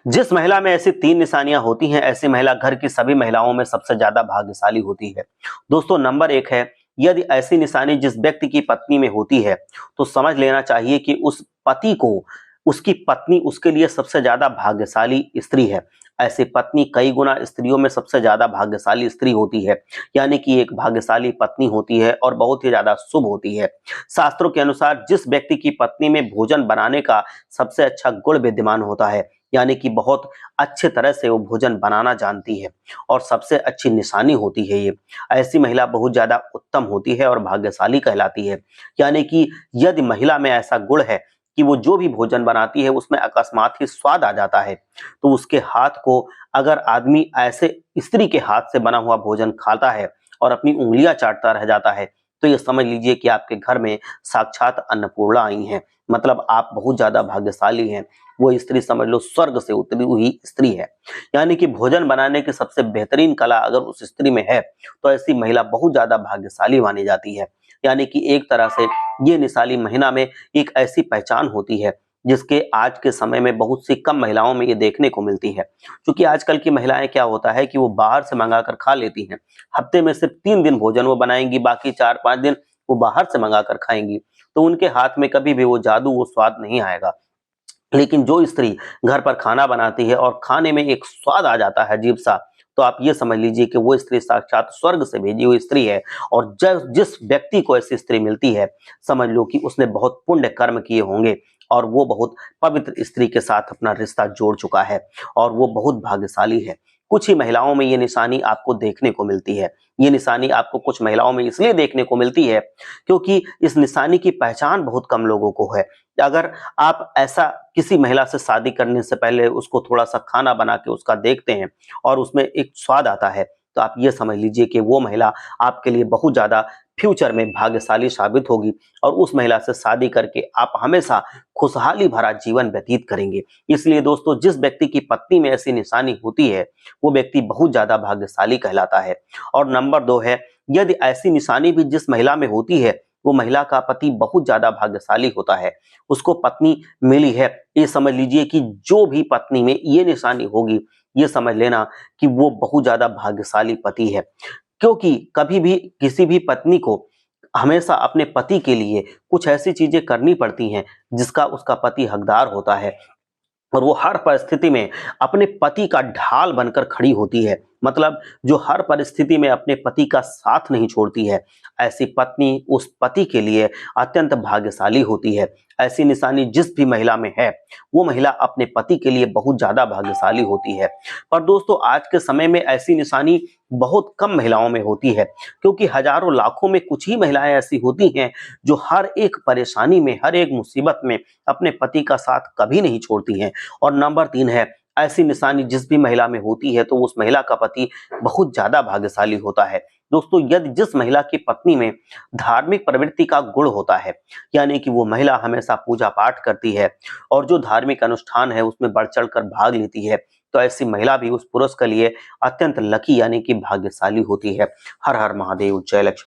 जिस महिला में ऐसी 3 निशानियाँ होती हैं, ऐसी महिला घर की सभी महिलाओं में सबसे ज़्यादा भाग्यशाली होती है। दोस्तों नंबर 1 है, यदि ऐसी निशानी जिस व्यक्ति की पत्नी में होती है, तो समझ लेना चाहिए कि उस पति को उसकी पत्नी उसके लिए सबसे ज़्यादा भाग्यशाली स्त्री है। ऐसी पत्नी कई गुना स्त्रियों में सबसे ज़्यादा भाग्यशाली स्त्री होती है, यानी कि एक भाग्यशाली पत्नी होती है और बहुत ही ज़्यादा शुभ होती है। शास्त्रों के अनुसार जिस व्यक्ति की पत्नी में भोजन बनाने का सबसे अच्छा गुण विद्यमान होता है, यानी कि बहुत अच्छे तरह से वो भोजन बनाना जानती है और सबसे अच्छी निशानी होती है ये। ऐसी महिला बहुत ज़्यादा उत्तम होती है और भाग्यशाली कहलाती है। यानी कि यदि महिला में ऐसा गुण है कि वो जो भी भोजन बनाती है उसमें अकस्मात ही स्वाद आ जाता है, तो उसके हाथ को अगर आदमी ऐसे स्त्री के हाथ से बना हुआ भोजन खाता है और अपनी उँगलियाँ चाटता रह जाता है, तो ये समझ लीजिए कि आपके घर में साक्षात अन्नपूर्णा आई हैं। मतलब आप बहुत ज़्यादा भाग्यशाली हैं। वो स्त्री समझ लो स्वर्ग से उतरी हुई स्त्री है। यानी कि भोजन बनाने की सबसे बेहतरीन कला अगर उस स्त्री में है, तो ऐसी महिला बहुत ज़्यादा भाग्यशाली मानी जाती है। यानी कि एक तरह से ये निशानी महिला में एक ऐसी पहचान होती है, जिसके आज के समय में बहुत सी कम महिलाओं में ये देखने को मिलती है। क्योंकि आजकल की महिलाएं क्या होता है कि वो बाहर से मंगा कर खा लेती हैं। हफ्ते में सिर्फ 3 दिन भोजन वो बनाएँगी, बाकी 4-5 दिन वो बाहर से मंगा कर खाएँगी। तो उनके हाथ में कभी भी वो जादू, वो स्वाद नहीं आएगा। लेकिन जो स्त्री घर पर खाना बनाती है और खाने में एक स्वाद आ जाता है अजीब-सा, तो आप ये समझ लीजिए कि वो स्त्री साक्षात स्वर्ग से भेजी हुई स्त्री है और ज जिस व्यक्ति को ऐसी स्त्री मिलती है, समझ लो कि उसने बहुत पुण्य कर्म किए होंगे और वो बहुत पवित्र स्त्री के साथ अपना रिश्ता जोड़ चुका है और वो बहुत भाग्यशाली है। कुछ ही महिलाओं में ये निशानी आपको देखने को मिलती है। ये निशानी आपको कुछ महिलाओं में इसलिए देखने को मिलती है, क्योंकि इस निशानी की पहचान बहुत कम लोगों को है। अगर आप ऐसा किसी महिला से शादी करने से पहले उसको थोड़ा-सा खाना बना के उसका देखते हैं और उसमें एक स्वाद आता है, तो आप ये समझ लीजिए कि वो महिला आपके लिए बहुत ज़्यादा फ्यूचर में भाग्यशाली साबित होगी और उस महिला से शादी करके आप हमेशा खुशहाली भरा जीवन व्यतीत करेंगे। इसलिए दोस्तों जिस व्यक्ति की पत्नी में ऐसी निशानी होती है, वो व्यक्ति बहुत ज़्यादा भाग्यशाली कहलाता है। और नंबर 2 है, यदि ऐसी निशानी भी जिस महिला में होती है, वो महिला का पति बहुत ज़्यादा भाग्यशाली होता है। उसको पत्नी मिली है, ये समझ लीजिए कि जो भी पत्नी में ये निशानी होगी, ये समझ लेना कि वो बहुत ज़्यादा भाग्यशाली पति है। क्योंकि कभी भी किसी भी पत्नी को हमेशा अपने पति के लिए कुछ ऐसी चीज़ें करनी पड़ती हैं, जिसका उसका पति हकदार होता है। और वो हर परिस्थिति में अपने पति का ढाल बनकर खड़ी होती है। मतलब जो हर परिस्थिति में अपने पति का साथ नहीं छोड़ती है, ऐसी पत्नी उस पति के लिए अत्यंत भाग्यशाली होती है। ऐसी निशानी जिस भी महिला में है, वो महिला अपने पति के लिए बहुत ज़्यादा भाग्यशाली होती है। पर दोस्तों आज के समय में ऐसी निशानी बहुत कम महिलाओं में होती है, क्योंकि हज़ारों लाखों में कुछ ही महिलाएँ ऐसी होती हैं, जो हर एक परेशानी में, हर एक मुसीबत में अपने पति का साथ कभी नहीं छोड़ती हैं। और नंबर 3 है, ऐसी निशानी जिस भी महिला में होती है तो उस महिला का पति बहुत ज़्यादा भाग्यशाली होता है। दोस्तों यदि जिस महिला की पत्नी में धार्मिक प्रवृत्ति का गुण होता है, यानी कि वो महिला हमेशा पूजा-पाठ करती है और जो धार्मिक अनुष्ठान है उसमें बढ़-चढ़ कर भाग लेती है, तो ऐसी महिला भी उस पुरुष के लिए अत्यंत लकी यानी कि भाग्यशाली होती है। हर हर महादेव, जय लक्ष्मी।